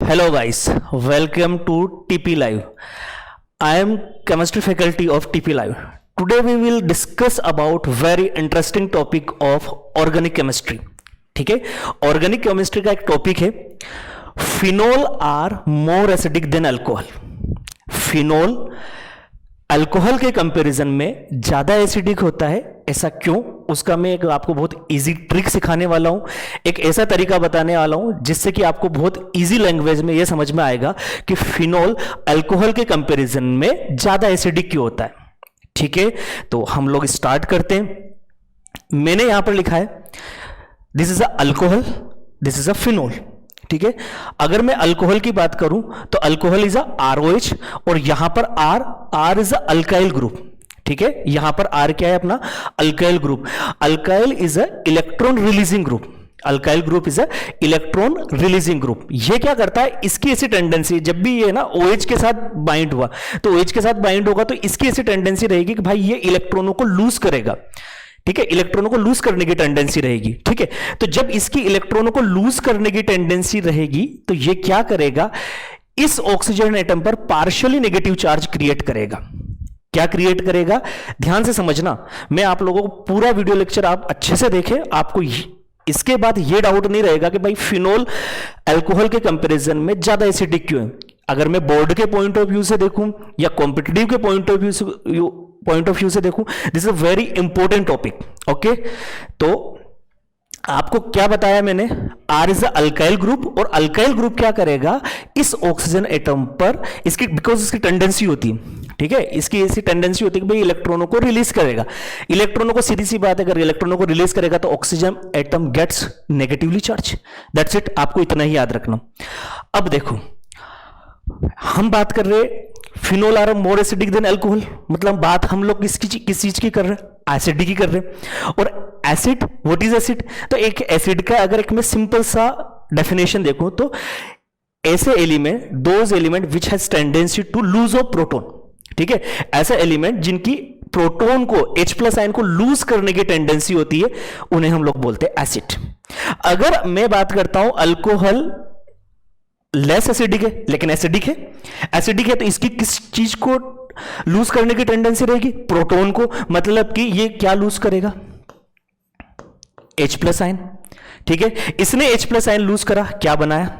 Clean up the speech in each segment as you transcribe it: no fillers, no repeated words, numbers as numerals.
Hello guys, welcome to TP Live. I am chemistry faculty of TP Live. Today we will discuss about very interesting topic of organic chemistry. ठीक है, organic chemistry का एक topic है phenol are more acidic than alcohol. Phenol alcohol के comparison में ज्यादा acidic होता है. ऐसा क्यों, उसका मैं एक आपको बहुत इजी ट्रिक सिखाने वाला हूं. एक ऐसा तरीका बताने वाला हूं जिससे कि आपको बहुत इजी लैंग्वेज में यह समझ में आएगा कि फिनोल अल्कोहल के कंपैरिजन में ज्यादा एसिडिक क्यों होता है. ठीक है, तो हम लोग स्टार्ट करते हैं. मैंने यहां पर लिखा है this is a alcohol, this is a phenol. ठीक है, अगर मैं अल्कोहल की बात करूं तो अल्कोहल इज अ ROH और यहां पर R is a alkyl group. ठीक है, यहां पर R क्या है अपना alkyl group. Alkyl is a electron releasing group. Alkyl group is a electron releasing group. ये क्या करता है, इसकी ऐसी टेंडेंसी जब भी ये ना OH के साथ बाइंड हुआ तो OH के साथ बाइंड होगा तो इसकी ऐसी टेंडेंसी रहेगी कि भाई ये इलेक्ट्रॉनों को लूज करेगा. ठीक है, इलेक्ट्रॉनों को लूज करने की टेंडेंसी रहेगी. ठीक है, तो जब इसकी इलेक्ट्रॉनों को लूज करने की टेंडेंसी रहेगी तो ये क्या करेगा, इस ऑक्सीजन एटम पर पार्शियली नेगेटिव चार्ज क्रिएट करेगा. क्या क्रिएट करेगा, ध्यान से समझना. मैं आप लोगों को पूरा वीडियो लेक्चर आप अच्छे से देखें, आपको इसके बाद ये डाउट नहीं रहेगा कि भाई फिनोल अल्कोहल के कंपैरिजन में ज्यादा एसिडिक क्यों है. अगर मैं बोर्ड के पॉइंट ऑफ व्यू से देखूं या कॉम्पिटिटिव के पॉइंट ऑफ व्यू से देखूं, this is a very important topic. Okay, तो आपको क्या बताया मैंने, R is a alkyl group और अल्काइल ग्रुप क्या करेगा, इस ऑक्सीजन एटम पर इसकी बिकॉज इसकी टेंडेंसी होती है. ठीक है, इसकी ऐसी टेंडेंसी होती है कि भाई इलेक्ट्रॉनों को रिलीज करेगा. इलेक्ट्रॉनों को, सीधी सी बात है, अगर इलेक्ट्रॉनों को रिलीज करेगा तो oxygen atom gets negatively charge. That's it, आपको इतना ही याद रखना. अब देखो, हम बात कर रहे हैं phenol are more acidic than alcohol, मतलब बात हम लोग किस चीज की कर रहे हैं, एसिड की कर रहे हैं. और एसिड, व्हाट इज एसिड, तो एक एसिड का अगर एक मैं सिंपल सा डेफिनेशन देखूं तो ऐसे element, those element which has tendency to lose of proton. ठीक है, ऐसे एलिमेंट जिनकी प्रोटोन को, H+ आयन को लूज करने की टेंडेंसी होती है, उन्हें हम लोग बोलते हैं एसिड. अगर मैं बात करता हूं अल्कोहल लेस एसिडिक है लेकिन एसिडिक है, एसिडिक है तो इसकी किस चीज को लूज करने की टेंडेंसी रहेगी, प्रोटोन को. मतलब कि ये क्या लूज करेगा, H+ आयन. ठीक है, इसने H+ आयन लूज करा, क्या बनाया,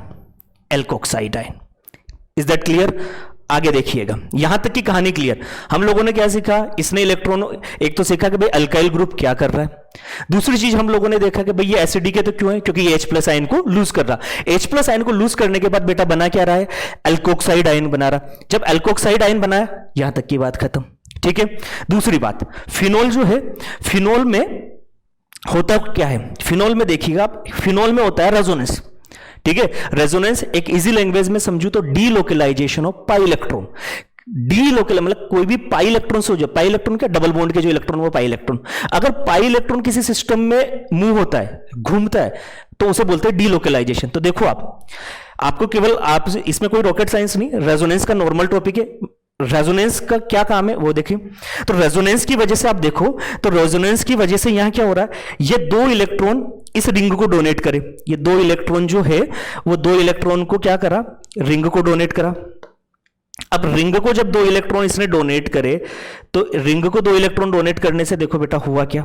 alkoxide ion. Is that clear. आगे देखिएगा, यहां तक की कहानी क्लियर. हम लोगों ने क्या सीखा, इसने इलेक्ट्रॉन, एक तो सीखा कि भाई अल्काइल ग्रुप क्या कर रहा है. दूसरी चीज हम लोगों ने देखा कि भाई ये एसिडिक है तो क्यों है, क्योंकि ये H+ आयन को लूज कर रहा. H+ आयन को लूज करने के बाद बेटा बना क्या रहा है, एल्कोक्साइड आयन बना रहा. जब एल्कोक्साइड आयन बनाया, यहां तक की बात खत्म. ठीक है, दूसरी बात, फिनोल जो है, फिनोल में होता क्या है, फिनोल में देखिएगा आप, फिनोल में होता है रेजोनेंस. ठीक है, रेजोनेंस एक इजी लैंग्वेज में समझू तो डीलोकलाइजेशन ऑफ पाई इलेक्ट्रॉन. डीलोकल मतलब कोई भी पाई इलेक्ट्रॉन से हो जाए, पाई इलेक्ट्रॉन क्या, डबल बॉन्ड के जो इलेक्ट्रॉन वो पाई इलेक्ट्रॉन. अगर पाई इलेक्ट्रॉन किसी सिस्टम में मूव होता है, घूमता है, तो उसे बोलते हैं डीलोकलाइजेशन. तो देखो आपको केवल, आप इसमें कोई रॉकेट साइंस नहीं, रेजोनेंस का नॉर्मल टॉपिक है. रेजोनेंस का क्या काम है वो देखिए. तो रेजोनेंस की वजह से आप देखो, तो रेजोनेंस की वजह से यहां क्या हो रहा है, ये दो इलेक्ट्रॉन इस रिंग को डोनेट करे. ये दो इलेक्ट्रॉन जो है वो दो इलेक्ट्रॉन को क्या करा, रिंग को डोनेट करा. अब रिंग को जब दो इलेक्ट्रॉन इसने डोनेट करे तो रिंग को दो इलेक्ट्रॉन डोनेट करने से देखो बेटा हुआ क्या,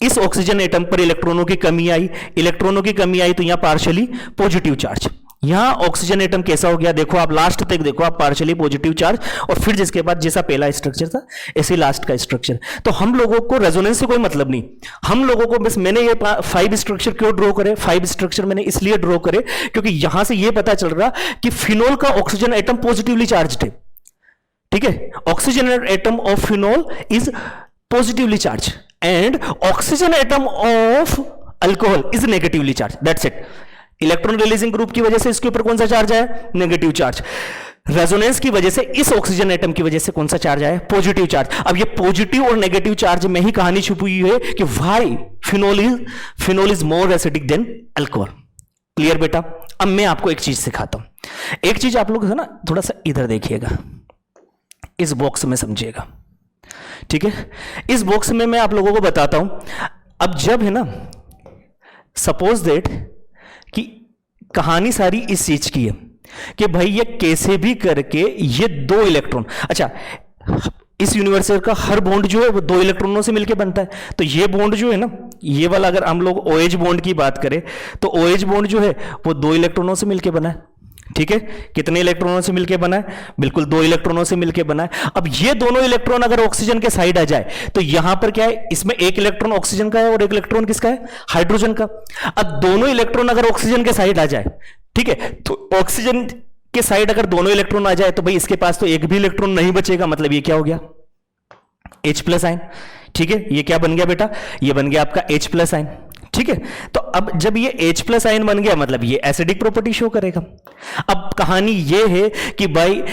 इस ऑक्सीजन एटम पर इलेक्ट्रॉनों की कमी आई. इलेक्ट्रॉनों की कमी आई तो यहां पार्शियली पॉजिटिव चार्ज. यहां ऑक्सीजन एटम कैसा हो गया, देखो आप लास्ट तक देखो आप, पार्शियली पॉजिटिव चार्ज. और फिर जिसके बाद जैसा पहला स्ट्रक्चर था ऐसे लास्ट का स्ट्रक्चर. तो हम लोगों को रेजोनेंस से कोई मतलब नहीं. हम लोगों को बस, मैंने ये 5 स्ट्रक्चर क्यों ड्रॉ करे, 5 स्ट्रक्चर मैंने इसलिए ड्रॉ करे क्योंकि यहां से ये पता चल रहा कि फिनोल का ऑक्सीजन एटम पॉजिटिवली चार्ज्ड है. ठीक है, oxygen atom of phenol is positively charge and oxygen atom of alcohol is negatively charge. That's it. Electron releasing group की वजह से इसके ऊपर कौन सा चार्ज आया, नेगेटिव चार्ज. रेजोनेंस की वजह से इस ऑक्सीजन एटम की वजह से कौन सा चार्ज आया, पॉजिटिव चार्ज. अब ये पॉजिटिव और नेगेटिव चार्ज में ही कहानी छुपी हुई है कि why phenol is more acidic than alcohol. Clear बेटा. अब मैं आपको एक चीज सिखाता हूं. एक चीज आप लोग है ना, थोड़ा सा इधर देखिएगा, इस बॉक्स में समझिएगा. ठीक है, इस बॉक्स में मैं आप लोगों को बताता हूं. अब जब है ना, सपोज दैट कि कहानी सारी इस चीज की है कि भाई ये कैसे भी करके ये 2 इलेक्ट्रॉन, अच्छा इस यूनिवर्सल का हर बॉन्ड जो है वो 2 इलेक्ट्रॉनों से मिलकर बनता है, तो ये बॉन्ड जो है ना, ये वाला अगर हम लोग OH बॉन्ड की बात करें तो OH बॉन्ड जो है वो 2 इलेक्ट्रॉनों से मिलकर बना है। ठीक है, कितने इलेक्ट्रॉनों से मिलकर बना है? बिल्कुल 2 इलेक्ट्रॉनों से मिलकर बना है। अब ये दोनों इलेक्ट्रॉन अगर ऑक्सीजन के साइड आ जाए तो यहां पर क्या है, इसमें एक इलेक्ट्रॉन ऑक्सीजन का है और एक इलेक्ट्रॉन किसका है? हाइड्रोजन का। अब दोनों इलेक्ट्रॉन अगर ऑक्सीजन के साइड आ जाए, ठीक है, तो ऑक्सीजन के साइड अगर दोनों इलेक्ट्रॉन आ जाए तो भाई इसके पास तो एक भी इलेक्ट्रॉन नहीं बचेगा, मतलब ये क्या हो गया? H+ आयन। ठीक है, ये क्या बन गया बेटा? ये बन गया आपका H+ आयन। ठीक है, तो अब जब ये H+ आयन बन गया मतलब ये एसिडिक प्रॉपर्टी शो करेगा। अब कहानी ये है कि भाई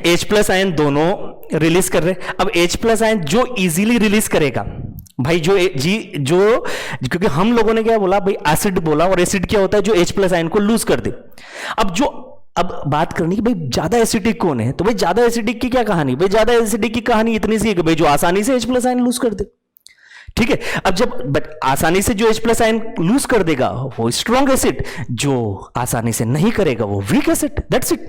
H+ आयन दोनों रिलीज कर रहे, अब H+ आयन जो इजीली रिलीज करेगा भाई, क्योंकि हम लोगों ने क्या बोला भाई, एसिड बोला, और एसिड क्या होता है? जो H+ आयन को लूज कर दे। अब बात करनी कि भाई ज्यादा एसिडिक कौन है, तो भाई ज्यादा एसिडिक की क्या कहानी? भाई ज्यादा एसिडिक की कहानी इतनी सी है कि भाई जो आसानी से H+ आयन लूज कर दे। ठीक है, अब जब आसानी से जो H+ आयन लूज कर देगा वो स्ट्रॉन्ग एसिड, जो आसानी से नहीं करेगा वो वीक एसिड, दैट्स इट।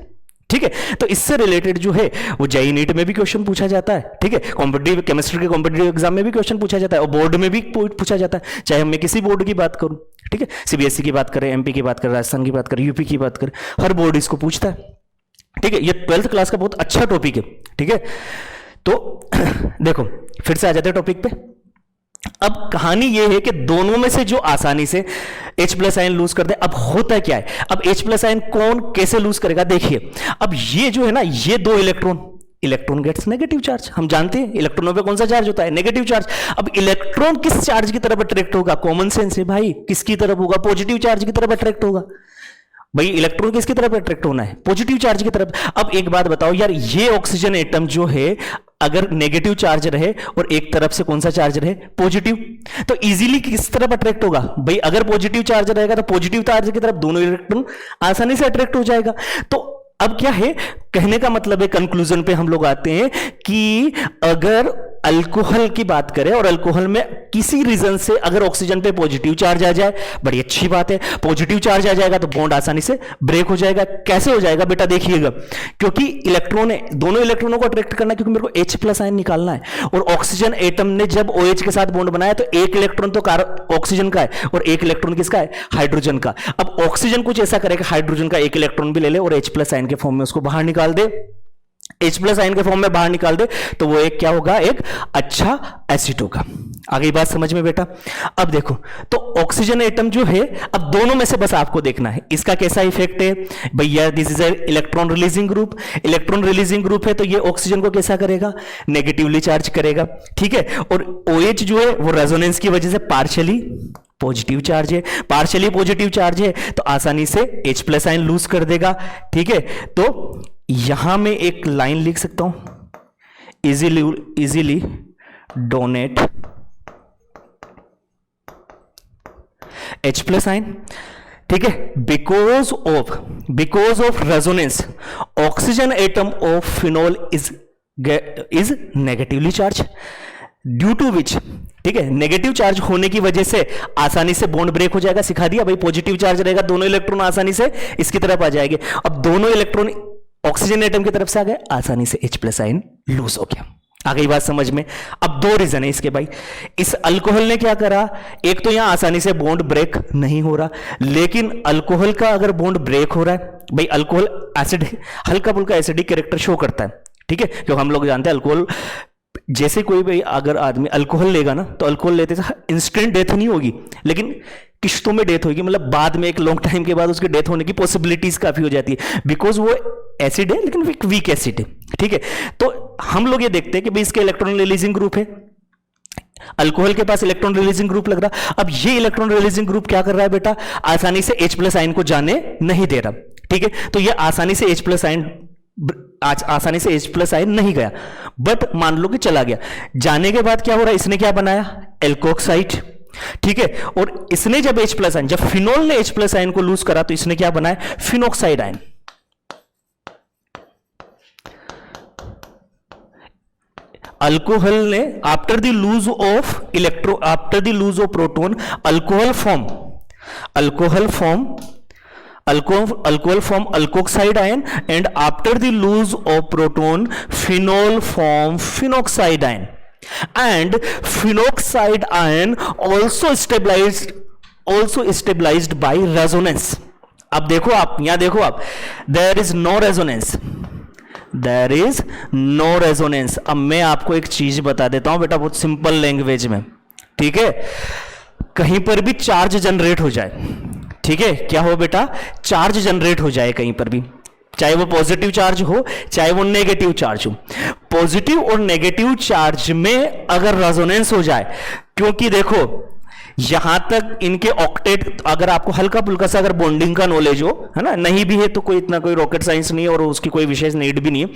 ठीक है, तो इससे रिलेटेड जो है वो JEE नीट में भी क्वेश्चन पूछा जाता है। ठीक है, कॉम्पिटिटिव केमिस्ट्री के कॉम्पिटिटिव एग्जाम में भी क्वेश्चन पूछा जाता है और बोर्ड में भी पूछा जाता है, चाहे मैं किसी बोर्ड की बात करूं। ठीक है, CBSE की बात करें, MP की बात करें, राजस्थान की बात करें, UP की बात करें, हर बोर्ड इसको पूछता है। ठीक है, ये 12th क्लास का बहुत अच्छा टॉपिक है। ठीक है, तो देखो फिर से आ जाते हैं टॉपिक पे। अब कहानी यह है कि दोनों में से जो आसानी से H+ आयन लूज कर दे। अब होता क्या है, अब H+ आयन कौन कैसे लूज करेगा? देखिए, अब ये जो है ना, ये 2 इलेक्ट्रॉन गेट्स नेगेटिव चार्ज। हम जानते हैं इलेक्ट्रॉनों पे कौन सा चार्ज होता है? Negative charge. अब इलेक्ट्रॉन किस चार्ज की तरफ अट्रैक्ट होगा? कॉमन सेंस है भाई, किसकी तरफ होगा? पॉजिटिव चार्ज की तरफ अट्रैक्ट होगा। भाई इलेक्ट्रॉन किसकी तरफ अट्रैक्ट होना है? पॉजिटिव चार्ज की तरफ। अब एक बात बताओ यार, ये ऑक्सीजन एटम जो है अगर नेगेटिव चार्ज रहे और एक तरफ से कौन सा चार्ज रहे? पॉजिटिव, तो इजीली किस तरफ अट्रैक्ट होगा? भाई अगर पॉजिटिव चार्ज रहेगा तो पॉजिटिव चार्ज की तरफ दोनों इलेक्ट्रॉन आसानी से अट्रैक्ट हो जाएगा। तो अब क्या है, कहने का मतलब है, कंक्लूजन पे हम लोग आते हैं कि अगर अल्कोहल की बात करें और अल्कोहल में किसी रीजन से अगर ऑक्सीजन पे पॉजिटिव चार्ज आ जाए, बड़ी अच्छी बात है, पॉजिटिव चार्ज आ जाएगा तो बॉन्ड आसानी से ब्रेक हो जाएगा। कैसे हो जाएगा बेटा? देखिएगा, क्योंकि इलेक्ट्रॉन है, दोनों इलेक्ट्रॉनों को अट्रैक्ट करना है, क्योंकि मेरे को H+ आयन निकालना है। और ऑक्सीजन एटम ने जब OH के साथ बॉन्ड बनाया तो एक इलेक्ट्रॉन तो ऑक्सीजन का है और एक इलेक्ट्रॉन किसका है? हाइड्रोजन का। अब ऑक्सीजन कुछ ऐसा करेगा, हाइड्रोजन का एक इलेक्ट्रॉन भी ले ले और H+ आयन के फॉर्म में उसको बाहर निकाल दे, H+ आयन के फॉर्म में बाहर निकाल दे, तो वो एक क्या होगा? एक अच्छा एसिड होगा। आ गई बात समझ में बेटा? अब देखो, तो ऑक्सीजन एटम जो है, अब दोनों में से बस आपको देखना है इसका कैसा इफेक्ट है। भैया this is electron releasing group, electron releasing group है तो ये ऑक्सीजन को कैसा करेगा? नेगेटिवली चार्ज करेगा। ठीक है, और OH जो है वो रेजोनेंस की वजह से पार्शियली पॉजिटिव चार्ज है, पार्शियली पॉजिटिव चार्ज है तो आसानी से H+ आयन लूज कर देगा। ठीक है, तो यहां मैं एक लाइन लिख सकता हूं, इजीली डोनेट H+ आयन। ठीक है, because of resonance oxygen atom of phenol is negatively charge, due to which, ठीक है, नेगेटिव चार्ज होने की वजह से आसानी से बॉन्ड ब्रेक हो जाएगा। सिखा दिया भाई, पॉजिटिव चार्ज रहेगा, दोनों इलेक्ट्रॉन आसानी से इसकी तरफ आ जाएंगे। अब दोनों इलेक्ट्रॉन ऑक्सीजन एटम की तरफ से आ गए, आसानी से H+ आयन लूज हो गया। आ गई बात समझ में? अब 2 रीजन है इसके भाई। इस अल्कोहल ने क्या करा, एक तो यहां आसानी से बॉन्ड ब्रेक नहीं हो रहा, लेकिन अल्कोहल का अगर बॉन्ड ब्रेक हो रहा है, भाई अल्कोहल एसिड, हल्का फुल्का एसिडिक कैरेक्टर शो करता है। ठीक है, क्योंकि हम लोग जानते हैं अल्कोहल, जैसे कोई भी अगर आदमी अल्कोहल लेगा ना तो अल्कोहल लेते से इंस्टेंट डेथ नहीं होगी, लेकिन किश्तों में डेथ होगी, मतलब बाद में एक लॉन्ग टाइम के बाद उसके डेथ होने की पॉसिबिलिटीज काफी हो जाती है, बिकॉज वो एसिड है लेकिन वीक एसिड है। ठीक है, तो हम लोग ये देखते हैं कि भाई इसके इलेक्ट्रॉन रिलीजिंग ग्रुप है, अल्कोहल के पास इलेक्ट्रॉन रिलीजिंग ग्रुप लग रहा। अब ये इलेक्ट्रॉन रिलीजिंग ग्रुप क्या कर रहा है बेटा? आसानी से H+ आयन को जाने नहीं दे रहा। ठीक है, तो ये आसानी से H+ आयन आसानी से H+ आयन नहीं गया, बट मान लो कि चला गया। जाने के बाद क्या हो रहा है, इसने क्या बनाया? एल्कोक्साइड। ठीक है, और इसने जब H+ आयन, जब फिनोल ने H+ आयन को लूज करा तो इसने क्या बनाया? Phenoxide ion. अल्कोहल ने after the lose of proton alcohol form alcohol form alkoxide ion, and after the loss of proton, phenol form phenoxide ion. And phenoxide ion also stabilized by resonance. अब देखो आप, यहां देखो आप, there is no resonance. अब मैं आपको एक चीज बता देता हूं बेटा, बहुत सिंपल लैंग्वेज में, ठीक है। कहीं पर भी चार्ज जनरेट हो जाए, ठीक है, क्या हो बेटा, चार्ज जनरेट हो जाए कहीं पर भी, चाहे वो पॉजिटिव चार्ज हो चाहे वो नेगेटिव चार्ज हो, पॉजिटिव और नेगेटिव चार्ज में अगर रेजोनेंस हो जाए, क्योंकि देखो यहां तक इनके ऑक्टेट, अगर आपको हल्का फुल्का सा अगर बॉन्डिंग का नॉलेज हो, है ना, नहीं भी है तो कोई इतना कोई रॉकेट साइंस नहीं है और उसकी कोई विशेष नीड भी नहीं है,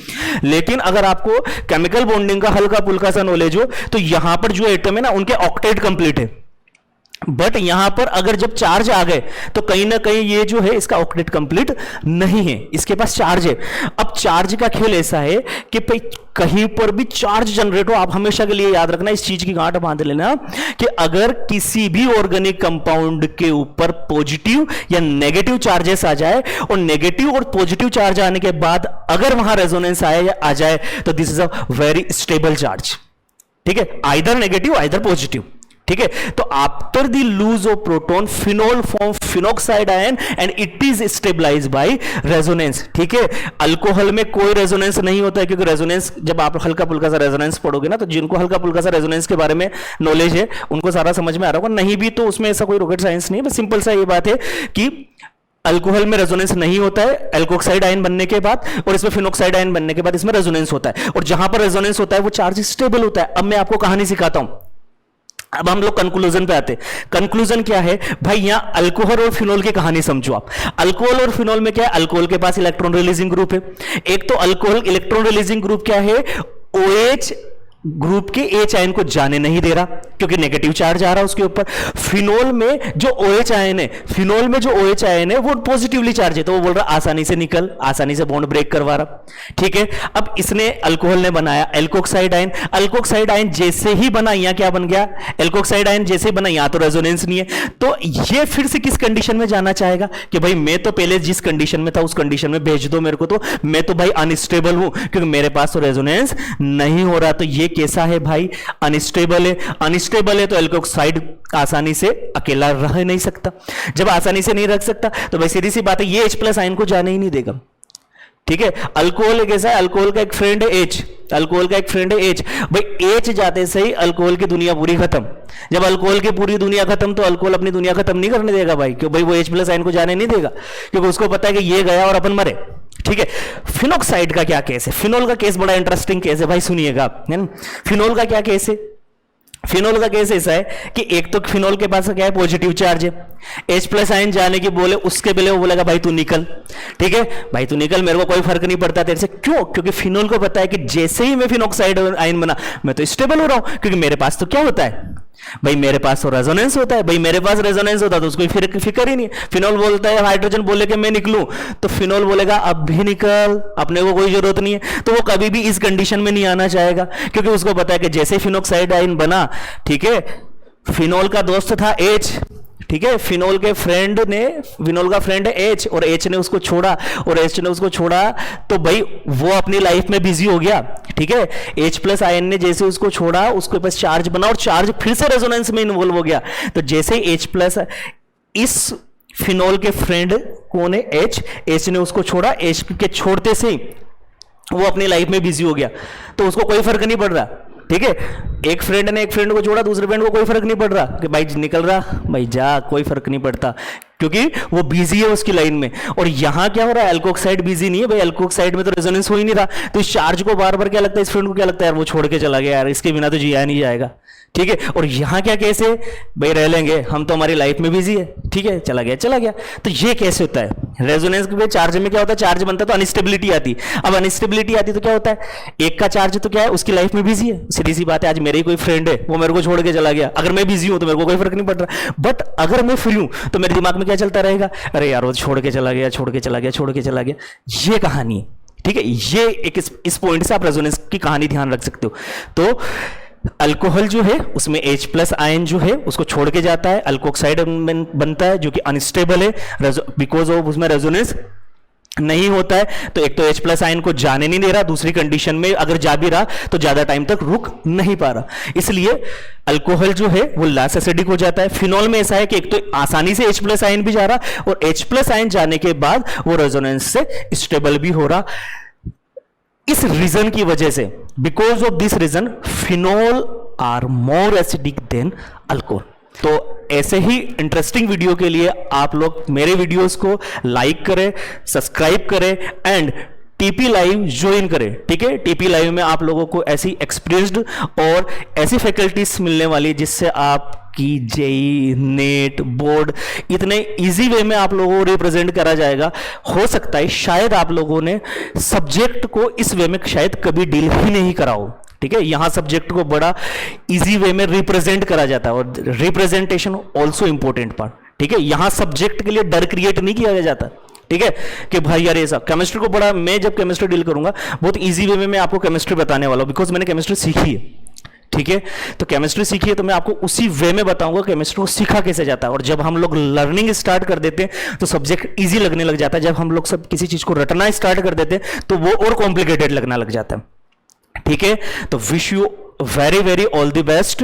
लेकिन अगर आपको केमिकल बॉन्डिंग का हल्का फुल्का सा नॉलेज हो तो यहां पर जो एटम है ना उनके ऑक्टेट कंप्लीट है, बट यहां पर अगर जब चार्ज आ गए तो कहीं ना कहीं ये जो है इसका ऑक्टेट कंप्लीट नहीं है, इसके पास चार्ज है। अब चार्ज का खेल ऐसा है कि भाई कहीं पर भी चार्ज जनरेट हो, आप हमेशा के लिए याद रखना, इस चीज की गांठ बांध लेना कि अगर किसी भी ऑर्गेनिक कंपाउंड के ऊपर पॉजिटिव या नेगेटिव चार्जेस आ जाए और नेगेटिव और पॉजिटिव चार्ज आने के बाद अगर वहां रेजोनेंस आए या आ जाए तो this is a very stable charge, ठीक है, आइदर नेगेटिव आइदर पॉजिटिव, ठीक है। तो after the lose of proton, phenol form phenoxide ion and it is stabilise by resonance, ठीक है। अल्कोहल में कोई रेजोनेंस नहीं होता है, क्योंकि रेजोनेंस जब आप हल्का फुल्का सा रेजोनेंस पढ़ोगे ना, तो जिनको हल्का फुल्का सा रेजोनेंस के बारे में नॉलेज है उनको सारा समझ में आ रहा होगा, नहीं भी तो उसमें ऐसा कोई रॉकेट साइंस नहीं है, बस सिंपल सा ये बात है कि अल्कोहल में रेजोनेंस नहीं होता है एल्कोक्साइड आयन बनने के बाद, और इसमें फिनोक्साइड आयन बनने के बाद इसमें रेजोनेंस होता है, और जहां पर रेजोनेंस होता है वो चार्ज स्टेबल होता है। अब मैं आपको कहानी सिखाता हूं, अब हम लोग कंक्लूजन पे आते हैं। कंक्लूजन क्या है भाई, यहां अल्कोहल और फिनोल की कहानी समझो आप। अल्कोहल और फिनोल में क्या है, अल्कोहल के पास इलेक्ट्रॉन रिलीजिंग ग्रुप है, एक तो अल्कोहल इलेक्ट्रॉन रिलीजिंग ग्रुप क्या है, OH ग्रुप के H आयन को जाने नहीं दे रहा क्योंकि नेगेटिव चार्ज आ रहा है उसके ऊपर। फिनोल में जो OH आयन है, फिनोल में जो OH आयन है वो पॉजिटिवली चार्ज है, तो वो बोल रहा आसानी से निकल, आसानी से बॉन्ड ब्रेक करवा रहा, ठीक है। अब इसने अल्कोहल ने बनाया एल्कोक्साइड आयन, अल्कोक्साइड आयन जैसे ही बना यहां क्या बन गया, एल्कोक्साइड आयन जैसे ही बना यहां तो रेजोनेंस नहीं है, तो ये फिर से किस कंडीशन में जाना चाहेगा कि भाई मैं तो पहले जिस कंडीशन में था उस कंडीशन में भेज दो मेरे को, तो मैं तो भाई अनस्टेबल हूं क्योंकि मेरे पास तो रेजोनेंस नहीं हो रहा। तो ये कैसा है भाई, अनस्टेबल है। अनस्टेबल है तो एल्कोक्साइड आसानी से अकेला रह नहीं सकता, जब आसानी से नहीं रख सकता तो भाई सीधी सी बात है ये H+ आयन को जाने ही नहीं देगा, ठीक है। अल्कोहल कैसा है, अल्कोहल का एक फ्रेंड है H, अल्कोहल का एक फ्रेंड है H, भाई H जाते से ही अल्कोहल की दुनिया पूरी खत्म। जब अल्कोहल की पूरी दुनिया खत्म तो अल्कोहल अपनी दुनिया खत्म नहीं करने देगा भाई, क्यों भाई वो H+ आयन को जाने नहीं देगा, क्योंकि उसको पता है कि ये गया और अपन मरे, ठीक है। फिनोक्साइड का क्या केस है, फिनोल का केस बड़ा इंटरेस्टिंग केस है भाई, सुनिएगा आप, है ना। फिनोल का क्या केस है, फिनोल का केस ऐसा है कि एक तो फिनोल के पास क्या है, पॉजिटिव चार्ज है, H+ आयन जाने की बोले उसके पहले वो बोलेगा भाई तू निकल, ठीक है, भाई तू निकल, मेरे को कोई फर्क नहीं पड़ता तेरे से, क्यों, क्योंकि फिनोल को पता है कि जैसे ही मैं फिनोक्साइड आयन बना मैं तो स्टेबल हो रहा हूं, क्योंकि मेरे पास तो क्या होता है भाई, मेरे पास तो रेजोनेंस होता है, भाई मेरे पास रेजोनेंस होता तो उसको फिक्र ही नहीं। फिनोल बोलता है, हाइड्रोजन बोले कि मैं निकलूं, तो फिनोल बोलेगा अब भी निकल, अपने को कोई जरूरत नहीं है, तो वो कभी भी इस कंडीशन में नहीं आना चाहेगा, क्योंकि उसको पता है कि जैसे फिनोक्साइड आयन बना, ठीक है, फिनोल का दोस्त था H, ठीक है, फिनोल के फ्रेंड ने, फिनोल का फ्रेंड है H और H ने उसको छोड़ा, और H ने उसको छोड़ा तो भाई वो अपनी लाइफ में बिजी हो गया, ठीक है। H+ आयन ने जैसे उसको छोड़ा उसके पास चार्ज बना और चार्ज फिर से रेजोनेंस में इन्वॉल्व हो गया, तो जैसे ही H+ इस फिनोल के फ्रेंड कौन है H ने उसको छोड़ा, H के छोड़ते से ही वो अपनी लाइफ में बिजी हो गया, तो उसको कोई फर्क नहीं पड़ रहा, ठीक है। एक फ्रेंड ने एक फ्रेंड को छोड़ा, दूसरे फ्रेंड को कोई फर्क नहीं पड़ रहा कि भाई निकल रहा, भाई जा, कोई फर्क नहीं पड़ता, क्योंकि वो बिजी है उसकी लाइन में। और यहां क्या हो रहा है, एल्कोक्साइड बिजी नहीं है भाई, एल्कोक्साइड में तो रेजोनेंस हो ही नहीं रहा, तो इस चार्ज को बार बार क्या लगता है, इस फ्रेंड को क्या लगता है यार वो छोड़ के चला गया यार, इसके बिना तो जिया नहीं जाएगा, ठीक है। और यहां क्या कैसे भाई, रह लेंगे हम तो हमारी लाइफ में बिजी है, ठीक है, चला गया चला गया। तो ये कैसे होता है, रेजोनेंस के चार्ज में क्या होता है, चार्ज बनता है तो अनस्टेबिलिटी आती, अब अनस्टेबिलिटी आती तो क्या होता है, एक का चार्ज तो क्या है उसकी लाइफ में बिजी है, सीधी सी बात है, आज मेरे ही कोई फ्रेंड है वो मेरे को छोड़ के चला गया, अगर मैं बिजी हूं तो मेरे को कोई फर्क नहीं पड़ रहा, बट अगर मैं फ्री हूं तो मेरे दिमाग में क्या चलता रहेगा, अरे यार वो छोड़ के चला गया, छोड़ के चला गया, छोड़ के चला गया, ये कहानी है, ठीक है। ये एक इस पॉइंट से आप रेजोनेंस की कहानी ध्यान रख सकते हो। तो अल्कोहल जो है उसमें H प्लस आयन जो है उसको छोड़ के जाता है, अल्कोक्साइड बनता है जो कि अनस्टेबल है बिकॉज ऑफ उसमें रेजोनेंस नहीं होता है। तो एक तो H प्लस आयन को जाने नहीं दे रहा, दूसरी कंडीशन में अगर जा भी रहा तो ज्यादा टाइम तक रुक नहीं पा रहा, इसलिए अल्कोहल जो है वो लेस एसिडिक हो जाता है। फिनॉल में ऐसा है कि एक तो आसानी से H प्लस आयन भी जा रहा और H प्लस आयन जाने के बाद वो रेजोनेंस से स्टेबल भी हो रहा। इस रीजन की वजह से, because of this reason, phenol are more acidic than alcohol. तो ऐसे ही इंटरेस्टिंग वीडियो के लिए आप लोग मेरे वीडियोस को लाइक करें, सब्सक्राइब करें एंड टीपी लाइव ज्वाइन करें। ठीक है, टीपी लाइव में आप लोगों को ऐसी एक्सपीरियंस्ड और ऐसी फैकल्टीज मिलने वाली जिससे आपकी जेई नेट बोर्ड इतने इजी वे में आप लोगों को रिप्रेजेंट करा जाएगा। हो सकता है शायद आप लोगों ने सब्जेक्ट को इस वे में शायद कभी डील ही नहीं करा हो। ठीक है, यहां सब्जेक्ट को बड़ा इजी वे में रिप्रेजेंट करा जाता है और रिप्रेजेंटेशन ऑल्सो इंपॉर्टेंट पार्ट। ठीक है, यहां सब्जेक्ट के लिए डर क्रिएट नहीं किया जाता। ठीक है, कि भाई यार ऐसा केमिस्ट्री को बड़ा, मैं जब केमिस्ट्री डील करूंगा बहुत इजी वे में मैं आपको केमिस्ट्री बताने वाला हूं बिकॉज मैंने केमिस्ट्री सीखी है। ठीक है, तो केमिस्ट्री सीखी है तो मैं आपको उसी वे में बताऊंगा केमिस्ट्री को सीखा कैसे जाता है। और जब हम लोग लर्निंग स्टार्ट कर देते हैं तो सब्जेक्ट इजी लगने लग जाता है। जब हम लोग सब किसी चीज को रटना स्टार्ट कर देते हैं तो वो और कॉम्प्लिकेटेड लगना लग जाता है। ठीक है, तो wish you very very all the best.